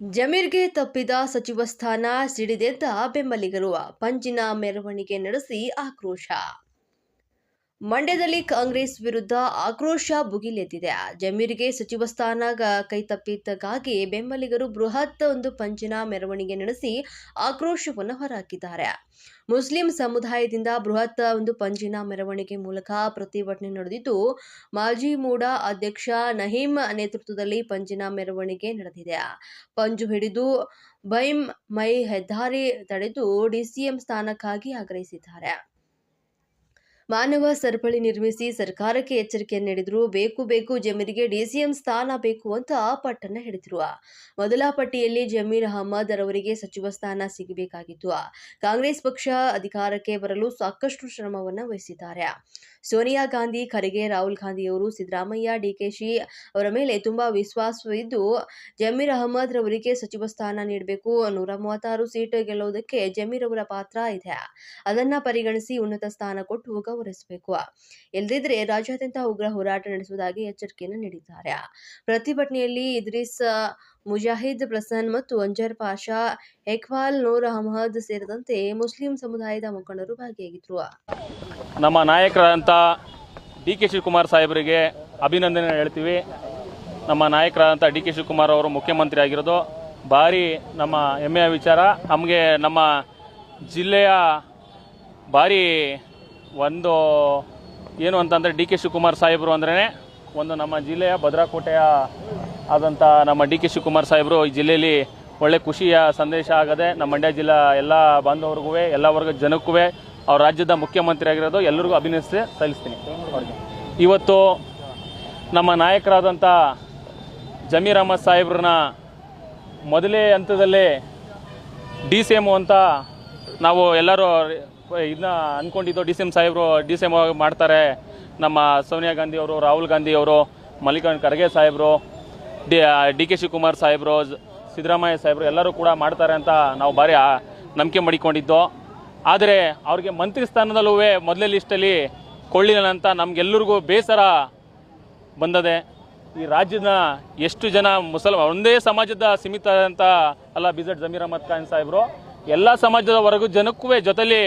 ಜಮೀರ್ಗೆ ತಪ್ಪಿದ ಸಚಿವ ಸ್ಥಾನ ಸಿಡಿದೆದ್ದ ಬೆಂಬಲಿಗರು ಪಂಜಿನ ಮೆರವಣಿಗೆ ನಡೆಸಿ ಆಕ್ರೋಶ. ಮಂಡ್ಯದಲ್ಲಿ ಕಾಂಗ್ರೆಸ್ ವಿರುದ್ಧ ಆಕ್ರೋಶ ಭುಗಿಲೆದ್ದಿದೆ. ಜಮೀರ್ಗೆ ಸಚಿವ ಸ್ಥಾನ ಕೈತಪ್ಪಿದ್ದಕ್ಕಾಗಿ ಬೆಂಬಲಿಗರು ಬೃಹತ್ ಪಂಜಿನ ಮೆರವಣಿಗೆ ನಡೆಸಿ ಆಕ್ರೋಶವನ್ನು ಹೊರಹಾಕಿದ್ದಾರೆ. ಮುಸ್ಲಿಂ ಸಮುದಾಯದಿಂದ ಬೃಹತ್ ಪಂಜಿನ ಮೆರವಣಿಗೆ ಮೂಲಕ ಪ್ರತಿಭಟನೆ ನಡೆದಿದ್ದು, ಮಾಜಿ ಮೂಡಾ ಅಧ್ಯಕ್ಷ ನಹೀಂ ನೇತೃತ್ವದಲ್ಲಿ ಪಂಜಿನ ಮೆರವಣಿಗೆ ನಡೆದಿದೆ. ಪಂಜು ಹಿಡಿದು ಬೈಮ್ ಮೈ ಹೆದ್ದಾರಿ ತಡೆದು ಡಿಸಿಎಂ ಸ್ಥಾನಕ್ಕಾಗಿ ಆಗ್ರಹಿಸಿದ್ದಾರೆ. ಮಾನವ ಸರಪಳಿ ನಿರ್ಮಿಸಿ ಸರ್ಕಾರಕ್ಕೆ ಎಚ್ಚರಿಕೆ ನೀಡಿದ್ರು. ಬೇಕು ಜಮೀರ್ಗೆ ಡಿಸಿಎಂ ಸ್ಥಾನ ಬೇಕು ಅಂತ ಪಟ್ಟಣ ಹಿಡಿದ್ರು. ಮೊದಲ ಪಟ್ಟಿಯಲ್ಲಿ ಜಮೀರ್ ಅಹಮದ್ ಅವರಿಗೆ ಸಚಿವ ಸ್ಥಾನ ಸಿಗಬೇಕಾಗಿತ್ತು. ಕಾಂಗ್ರೆಸ್ ಪಕ್ಷ ಅಧಿಕಾರಕ್ಕೆ ಬರಲು ಸಾಕಷ್ಟು ಶ್ರಮವನ್ನು ವಹಿಸಿದ್ದಾರೆ. ಸೋನಿಯಾ ಗಾಂಧಿ, ಖರ್ಗೆ, ರಾಹುಲ್ ಗಾಂಧಿಯವರು, ಸಿದ್ದರಾಮಯ್ಯ, ಡಿಕೆಶಿ ಅವರ ಮೇಲೆ ತುಂಬಾ ವಿಶ್ವಾಸವಿದ್ದು ಜಮೀರ್ ಅಹಮದ್ ಅವರಿಗೆ ಸಚಿವ ಸ್ಥಾನ ನೀಡಬೇಕು. 136 ಸೀಟ್ ಗೆಲ್ಲುವುದಕ್ಕೆ ಜಮೀರ್ ಅವರ ಪಾತ್ರ ಇದೆ. ಅದನ್ನ ಪರಿಗಣಿಸಿ ಉನ್ನತ ಸ್ಥಾನ ಕೊಟ್ಟು ಗೌರವಿಸಬೇಕು. ಇಲ್ಲದಿದ್ದರೆ ರಾಜ್ಯಾದ್ಯಂತ ಉಗ್ರ ಹೋರಾಟ ನಡೆಸುವುದಾಗಿ ಎಚ್ಚರಿಕೆಯನ್ನು ನೀಡಿದ್ದಾರೆ. ಪ್ರತಿಭಟನೆಯಲ್ಲಿ ಇದ್ರಿಸ್ ಮುಜಾಹಿದ್, ಪ್ರಸನ್ ಮತ್ತು ಅಂಜರ್ ಪಾಷಾ, ಇಕ್ಬಾಲ್, ನೂರ್ ಅಹಮದ್ ಸೇರಿದಂತೆ ಮುಸ್ಲಿಂ ಸಮುದಾಯದ ಮುಖಂಡರು ಭಾಗಿಯಾಗಿದ್ದರು. ನಮ್ಮ ನಾಯಕರಾದಂಥ ಡಿ.ಕೆ. ಶಿವಕುಮಾರ್ ಸಾಹೇಬರಿಗೆ ಅಭಿನಂದನೆ ಹೇಳ್ತೀವಿ. ನಮ್ಮ ನಾಯಕರಾದಂಥ ಡಿ.ಕೆ. ಶಿವಕುಮಾರ್ ಅವರು ಮುಖ್ಯಮಂತ್ರಿ ಆಗಿರೋದು ಭಾರಿ ನಮ್ಮ ಹೆಮ್ಮೆಯ ವಿಚಾರ. ನಮಗೆ ನಮ್ಮ ಜಿಲ್ಲೆಯ ಭಾರಿ ಒಂದು ಏನು ಅಂತಂದರೆ ಡಿ.ಕೆ. ಶಿವಕುಮಾರ್ ಸಾಹೇಬರು ಅಂದ್ರೇ ನಮ್ಮ ಜಿಲ್ಲೆಯ ಭದ್ರಕೋಟೆಯ ಆದಂಥ ನಮ್ಮ ಡಿ.ಕೆ. ಶಿವಕುಮಾರ್ ಸಾಹೇಬರು ಈ ಜಿಲ್ಲೆಯಲ್ಲಿ ಒಳ್ಳೆ ಖುಷಿಯ ಸಂದೇಶ ಆಗದೆ ನಮ್ಮ ಮಂಡ್ಯ ಜಿಲ್ಲಾ ಎಲ್ಲ ಬಾಂಧವರಿಗೂ ಎಲ್ಲ ವರ್ಗದ ಜನಕ್ಕೂ ಅವ್ರ ರಾಜ್ಯದ ಮುಖ್ಯಮಂತ್ರಿ ಆಗಿರೋದು ಎಲ್ಲರಿಗೂ ಸಲ್ಲಿಸ್ತೀನಿ. ಇವತ್ತು ನಮ್ಮ ನಾಯಕರಾದಂಥ ಜಮೀರ್ ಅಹಮದ್ ಸಾಹೇಬ್ರನ್ನ ಮೊದಲೇ ಹಂತದಲ್ಲೇ ಡಿ.ಸಿ.ಎಂ ಅಂತ ನಾವು ಎಲ್ಲರೂ ಇದನ್ನ ಅಂದ್ಕೊಂಡಿದ್ದು. ಡಿ.ಸಿ.ಎಂ ಸಾಹೇಬರು ಡಿ.ಸಿ.ಎಂ ಮಾಡ್ತಾರೆ. ನಮ್ಮ ಸೋನಿಯಾ ಗಾಂಧಿ ಅವರು, ರಾಹುಲ್ ಗಾಂಧಿ ಅವರು, ಮಲ್ಲಿಕಾರ್ಜುನ್ ಖರ್ಗೆ ಸಾಹೇಬರು, ಡಿ.ಕೆ. ಶಿವಕುಮಾರ್ ಸಾಹೇಬರು, ಸಿದ್ದರಾಮಯ್ಯ ಸಾಹೇಬರು ಎಲ್ಲರೂ ಕೂಡ ಮಾಡ್ತಾರೆ ಅಂತ ನಾವು ಭಾರಿ ನಂಬಿಕೆ ಮಾಡಿಕೊಂಡಿದ್ದು. ಆದರೆ ಅವ್ರಿಗೆ ಮಂತ್ರಿ ಸ್ಥಾನದಲ್ಲೂ ಮೊದಲೇ ಲಿಸ್ಟಲ್ಲಿ ಕೊಳ್ಳಿಲ್ಲ ಅಂತ ನಮಗೆಲ್ಲರಿಗೂ ಬೇಸರ ಬಂದದೆ. ಈ ರಾಜ್ಯದ ಎಷ್ಟು ಜನ ಒಂದೇ ಸಮಾಜದ ಸೀಮಿತ ಅಂತ ಅಲ್ಲ ಬಿ.ಝೆಡ್ ಜಮೀರ್ ಅಹಮದ್ ಖಾನ್ ಸಾಹೇಬರು ಎಲ್ಲ ಸಮಾಜದ ವರ್ಗದ ಜನಕ್ಕೂ ಜೊತೆಲಿ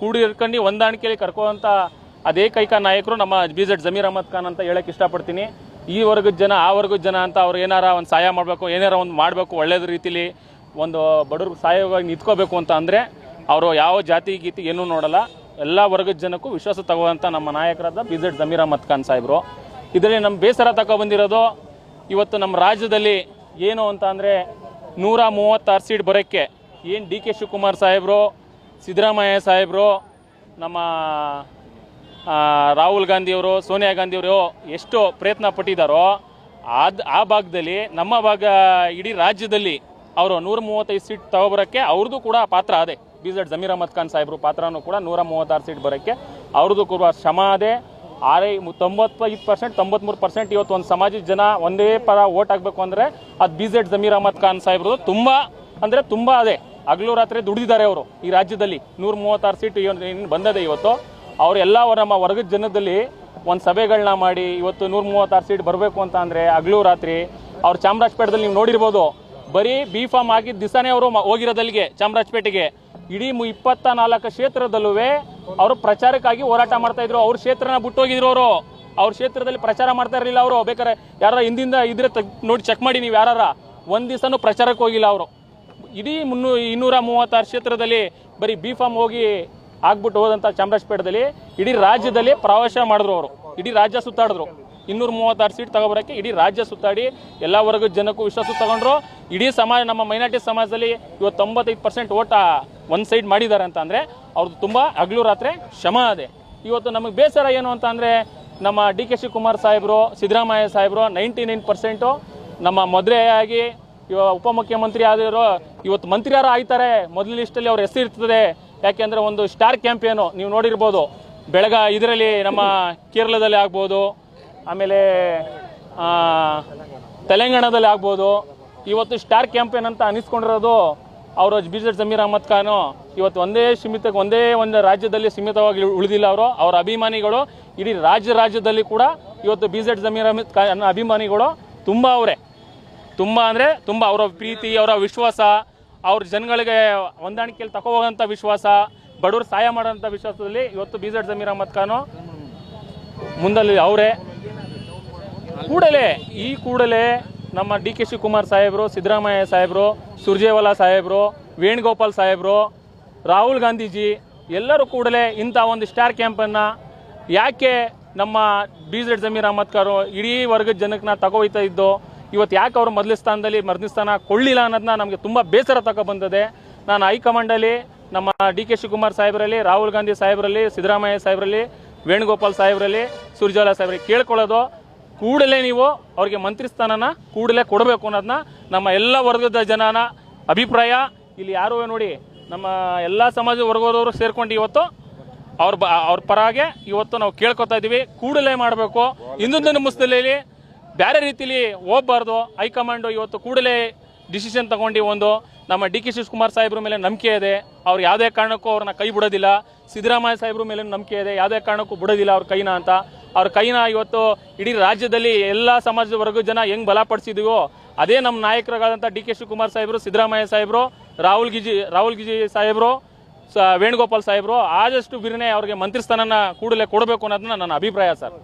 ಕೂಡಿರ್ಕೊಂಡು ಹೊಂದಾಣಿಕೆಯಲ್ಲಿ ಕರ್ಕೋಂಥ ಅದೇ ಕೈಕ ನಾಯಕರು ನಮ್ಮ ಬಿ.ಝೆಡ್ ಜಮೀರ್ ಅಹಮದ್ ಖಾನ್ ಅಂತ ಹೇಳಕ್ಕೆ ಇಷ್ಟಪಡ್ತೀನಿ. ಈ ವರ್ಗದ ಜನ ಆ ವರ್ಗದ ಜನ ಅಂತ ಅವ್ರು ಏನಾರ ಒಂದು ಸಹಾಯ ಮಾಡಬೇಕು, ಏನಾರ ಒಂದು ಮಾಡಬೇಕು, ಒಳ್ಳೇದು ರೀತಿಲಿ ಒಂದು ಬಡವ್ರಿಗೆ ಸಹಾಯವಾಗಿ ನಿಂತ್ಕೋಬೇಕು ಅಂತ ಅಂದರೆ ಅವರು ಯಾವ ಜಾತಿ ಗೀತಿ ಏನೂ ನೋಡಲ್ಲ. ಎಲ್ಲ ವರ್ಗದ ಜನಕ್ಕೂ ವಿಶ್ವಾಸ ತಗೋವಂಥ ನಮ್ಮ ನಾಯಕರಾದ ಬಿ.ಝೆಡ್ ಜಮೀರ್ ಅಹಮದ್ ಖಾನ್ ಸಾಹೇಬರು. ಇದರಲ್ಲಿ ನಮ್ಮ ಬೇಸರ ತಗೊಬಂದಿರೋದು ಇವತ್ತು ನಮ್ಮ ರಾಜ್ಯದಲ್ಲಿ ಏನು ಅಂತ ಅಂದರೆ 136 ಸೀಟ್ ಬರೋಕ್ಕೆ ಏನು ಡಿ.ಕೆ. ಶಿವಕುಮಾರ್ ಸಾಹೇಬರು, ಸಿದ್ದರಾಮಯ್ಯ ಸಾಹೇಬರು, ನಮ್ಮ ರಾಹುಲ್ ಗಾಂಧಿಯವರು, ಸೋನಿಯಾ ಗಾಂಧಿಯವರು ಎಷ್ಟು ಪ್ರಯತ್ನ ಪಟ್ಟಿದ್ದಾರೋ ಆ ಭಾಗದಲ್ಲಿ ನಮ್ಮ ಭಾಗ ಇಡೀ ರಾಜ್ಯದಲ್ಲಿ ಅವರು 135 ಸೀಟ್ ತಗೊಬರೋಕ್ಕೆ ಅವ್ರದ್ದು ಕೂಡ ಪಾತ್ರ ಅದೇ. ಬಿ.ಝೆಡ್ ಜಮೀರ್ ಅಹಮದ್ ಖಾನ್ ಸಾಹೇಬರು ಪಾತ್ರನೂ ಕೂಡ 136 ಸೀಟ್ ಬರೋಕ್ಕೆ ಅವ್ರದ್ದು ಕೂಡ ಶ್ರಮ ಅದೇ. 95%, 93% ಇವತ್ತು ಒಂದು ಸಮಾಜದ ಜನ ಒಂದೇ ಪರ ಓಟ್ ಆಗಬೇಕು ಅಂದರೆ ಅದು ಬಿ.ಝೆಡ್ ಜಮೀರ್ ಅಹಮದ್ ಖಾನ್ ಸಾಹೇಬರು ತುಂಬ ಅದೇ ಹಗಲು ರಾತ್ರಿ ದುಡಿದಿದ್ದಾರೆ. ಅವರು ಈ ರಾಜ್ಯದಲ್ಲಿ 136 ಸೀಟ್ ಏನು ಬಂದದೆ ಇವತ್ತು ಅವರೆಲ್ಲ ನಮ್ಮ ವರ್ಗದ ಜನದಲ್ಲಿ ಒಂದು ಸಭೆಗಳನ್ನ ಮಾಡಿ ಇವತ್ತು 136 ಸೀಟ್ ಬರಬೇಕು ಅಂತ ಅಂದರೆ ಹಗಲು ರಾತ್ರಿ ಅವ್ರು ಚಾಮರಾಜಪೇಟೆದಲ್ಲಿ ನೀವು ನೋಡಿರ್ಬೋದು, ಬರೀ ಬಿ ಫಾರ್ಮ್ ಆಗಿದ್ದ ದಿವಸನೇ ಅವರು ಹೋಗಿರೋದಲ್ಲಿಗೆ ಚಾಮರಾಜಪೇಟೆಗೆ ಇಡೀ 24 ಕ್ಷೇತ್ರದಲ್ಲೂ ಅವರು ಪ್ರಚಾರಕ್ಕಾಗಿ ಹೋರಾಟ ಮಾಡ್ತಾ ಇದ್ರು. ಅವ್ರ ಕ್ಷೇತ್ರನ ಬಿಟ್ಟೋಗಿದ್ರು. ಅವ್ರ ಕ್ಷೇತ್ರದಲ್ಲಿ ಪ್ರಚಾರ ಮಾಡ್ತಾ ಇರಲಿಲ್ಲ. ಅವರು ಬೇಕಾದ್ರೆ ಯಾರ ಹಿಂದಿಂದ ಇದ್ರೆ ನೋಡಿ ಚೆಕ್ ಮಾಡಿ, ನೀವು ಯಾರ ಒಂದು ದಿವಸನೂ ಪ್ರಚಾರಕ್ಕೆ ಹೋಗಿಲ್ಲ. ಅವರು ಇಡೀ 236 ಕ್ಷೇತ್ರದಲ್ಲಿ ಬರೀ ಬಿ ಫಾರ್ಮ್ ಹೋಗಿ ಆಗ್ಬಿಟ್ಟು ಹೋದಂಥ ಚಾಮರಾಜಪೇಟೆದಲ್ಲಿ ಇಡೀ ರಾಜ್ಯದಲ್ಲಿ ಪ್ರವಾಸ ಮಾಡಿದ್ರು. ಅವರು ಇಡೀ ರಾಜ್ಯ ಸುತ್ತಾಡಿದ್ರು. 236 ಸೀಟ್ ತಗೊಬರೋಕ್ಕೆ ಇಡೀ ರಾಜ್ಯ ಸುತ್ತಾಡಿ ಎಲ್ಲ ವರ್ಗದ ಜನಕ್ಕೂ ವಿಶ್ವಾಸ ತಗೊಂಡ್ರು. ಇಡೀ ಸಮಾಜ ನಮ್ಮ ಮೈನಾರಿಟಿ ಸಮಾಜದಲ್ಲಿ ಇವತ್ತು 95% ಓಟ ಒಂದು ಸೈಡ್ ಮಾಡಿದ್ದಾರೆ ಅಂತ ಅಂದರೆ ಅವ್ರದ್ದು ತುಂಬ ಹಗಲು ರಾತ್ರಿ ಶ್ರಮ ಅದೇ. ಇವತ್ತು ನಮಗೆ ಬೇಸರ ಏನು ಅಂತ ಅಂದರೆ ನಮ್ಮ ಡಿ.ಕೆ. ಶಿವಕುಮಾರ್ ಸಾಹೇಬರು, ಸಿದ್ದರಾಮಯ್ಯ ಸಾಹೇಬರು 99% ನಮ್ಮ ಮದುವೆ ಆಗಿ ಉಪಮುಖ್ಯಮಂತ್ರಿ ಆದಿರೋ ಇವತ್ತು ಮಂತ್ರಿಯಾರ ಆಯ್ತಾರೆ. ಮೊದಲ ಲಿಸ್ಟಲ್ಲಿ ಅವ್ರ ಹೆಸರು ಇರ್ತದೆ. ಯಾಕೆಂದರೆ ಒಂದು ಸ್ಟಾರ್ ಕ್ಯಾಂಪೇನು ನೀವು ನೋಡಿರ್ಬೋದು. ಇದರಲ್ಲಿ ನಮ್ಮ ಕೇರಳದಲ್ಲಿ ಆಗ್ಬೋದು, ಆಮೇಲೆ ತೆಲಂಗಾಣದಲ್ಲಿ ಆಗ್ಬೋದು. ಇವತ್ತು ಸ್ಟಾರ್ ಕ್ಯಾಂಪೇನ್ ಅಂತ ಅನಿಸ್ಕೊಂಡಿರೋದು ಅವರು ಬಿ.ಝೆಡ್ ಜಮೀರ್ ಅಹಮದ್ ಖಾನು ಇವತ್ತು ಒಂದೇ ಒಂದು ರಾಜ್ಯದಲ್ಲಿ ಸೀಮಿತವಾಗಿ ಉಳಿದಿಲ್ಲ. ಅವರ ಅಭಿಮಾನಿಗಳು ಇಡೀ ರಾಜ್ಯದಲ್ಲಿ ಕೂಡ ಇವತ್ತು ಬಿ.ಝೆಡ್ ಜಮೀರ್ ಅಹಮದ್ ಖಾನ್ ಅಭಿಮಾನಿಗಳು ತುಂಬ ಅವರೇ. ತುಂಬ ಅಂದರೆ ತುಂಬ ಅವರ ಪ್ರೀತಿ, ಅವರ ವಿಶ್ವಾಸ, ಅವ್ರ ಜನಗಳಿಗೆ ಹೊಂದಾಣಿಕೆಯಲ್ಲಿ ತಗೋಹೋಗೋಂಥ ವಿಶ್ವಾಸ, ಬಡವರು ಸಹಾಯ ಮಾಡೋಂಥ ವಿಶ್ವಾಸದಲ್ಲಿ ಇವತ್ತು BZ ಜಮೀರ್ ಅಹ್ಮದ್ ಖಾನು ಮುಂದಲ್ಲಿ ಅವರೇ. ಕೂಡಲೇ ನಮ್ಮ DK ಶಿವಕುಮಾರ್ ಸಾಹೇಬರು, ಸಿದ್ದರಾಮಯ್ಯ ಸಾಹೇಬರು, ಸುರ್ಜೇವಾಲಾ ಸಾಹೇಬರು, ವೇಣುಗೋಪಾಲ್ ಸಾಹೇಬರು, ರಾಹುಲ್ ಗಾಂಧೀಜಿ ಎಲ್ಲರೂ ಕೂಡಲೇ ಇಂಥ ಒಂದು ಸ್ಟಾರ್ ಕ್ಯಾಂಪನ್ನು ಯಾಕೆ ನಮ್ಮ BZ ಜಮೀರ್ ಅಹ್ಮದ್ ಖಾನು ಇಡೀ ವರ್ಗದ ಜನಕ್ಕೆ ತಗೋಯ್ತಾ ಇದ್ದು ಇವತ್ತು ಯಾಕೆ ಅವರು ಮೊದಲ ಸ್ಥಾನದಲ್ಲಿ ಸ್ಥಾನ ಕೊಳ್ಳಿಲ್ಲ ಅನ್ನೋದನ್ನ ನಮಗೆ ತುಂಬ ಬೇಸರ ತಗೊಬಂದಿದೆ. ನಾನು ಹೈಕಮಾಂಡಲ್ಲಿ ನಮ್ಮ DK ಶಿವಕುಮಾರ್ ಸಾಹೇಬರಲ್ಲಿ, ರಾಹುಲ್ ಗಾಂಧಿ ಸಾಹೇಬರಲ್ಲಿ, ಸಿದ್ದರಾಮಯ್ಯ ಸಾಹೇಬರಲ್ಲಿ, ವೇಣುಗೋಪಾಲ್ ಸಾಹೇಬರಲ್ಲಿ, ಸುರ್ಜೇವಾಲಾ ಸಾಹೇಬರಿಗೆ ಕೇಳ್ಕೊಳ್ಳೋದು, ಕೂಡಲೇ ನೀವು ಅವ್ರಿಗೆ ಮಂತ್ರಿ ಸ್ಥಾನನ ಕೂಡಲೇ ಕೊಡಬೇಕು ಅನ್ನೋದನ್ನ ನಮ್ಮ ಎಲ್ಲ ವರ್ಗದ ಜನನ ಅಭಿಪ್ರಾಯ. ಇಲ್ಲಿ ಯಾರು ನೋಡಿ ನಮ್ಮ ಎಲ್ಲ ಸಮಾಜ ವರ್ಗದವರು ಸೇರ್ಕೊಂಡು ಇವತ್ತು ಅವ್ರ ಪರಾಗೆ ಇವತ್ತು ನಾವು ಕೇಳ್ಕೊತಾ ಇದ್ದೀವಿ, ಕೂಡಲೇ ಮಾಡಬೇಕು. ಹಿಂದೂ ಮುಸ್ಲಿಮಲ್ಲಿ ಬೇರೆ ರೀತಿಲಿ ಹೋಗ್ಬಾರ್ದು. ಹೈಕಮಾಂಡು ಇವತ್ತು ಕೂಡಲೇ ಡಿಸಿಷನ್ ತಗೊಂಡು ಒಂದು ನಮ್ಮ DK ಶಿವಕುಮಾರ್ ಸಾಹೇಬ್ರ ಮೇಲೆ ನಂಬಿಕೆ ಇದೆ, ಅವ್ರು ಯಾವುದೇ ಕಾರಣಕ್ಕೂ ಅವ್ರನ್ನ ಕೈ ಬಿಡೋದಿಲ್ಲ. ಸಿದ್ದರಾಮಯ್ಯ ಸಾಹೇಬ್ರ ಮೇಲೆ ನಂಬಿಕೆ ಇದೆ, ಯಾವುದೇ ಕಾರಣಕ್ಕೂ ಬಿಡೋದಿಲ್ಲ ಅವ್ರ ಕೈನ ಅಂತ. ಅವ್ರ ಕೈನ ಇವತ್ತು ಇಡೀ ರಾಜ್ಯದಲ್ಲಿ ಎಲ್ಲ ಸಮಾಜದ ವರ್ಗದ ಜನ ಹೆಂಗ್ ಬಲಪಡಿಸಿದೀವೋ ಅದೇ ನಮ್ಮ ನಾಯಕರಾದಂಥ DK ಶಿವಕುಮಾರ್ ಸಾಹೇಬರು, ಸಿದ್ದರಾಮಯ್ಯ ಸಾಹೇಬರು, ರಾಹುಲ್ ಗಿಜಿ ಸಾಹೇಬರು, ವೇಣುಗೋಪಾಲ್ ಸಾಹೇಬರು ಆದಷ್ಟು ಬಿರ್ನೆ ಅವ್ರಿಗೆ ಮಂತ್ರಿ ಸ್ಥಾನನ ಕೂಡಲೇ ಕೊಡಬೇಕು ಅನ್ನೋದನ್ನ ನನ್ನ ಅಭಿಪ್ರಾಯ ಸರ್.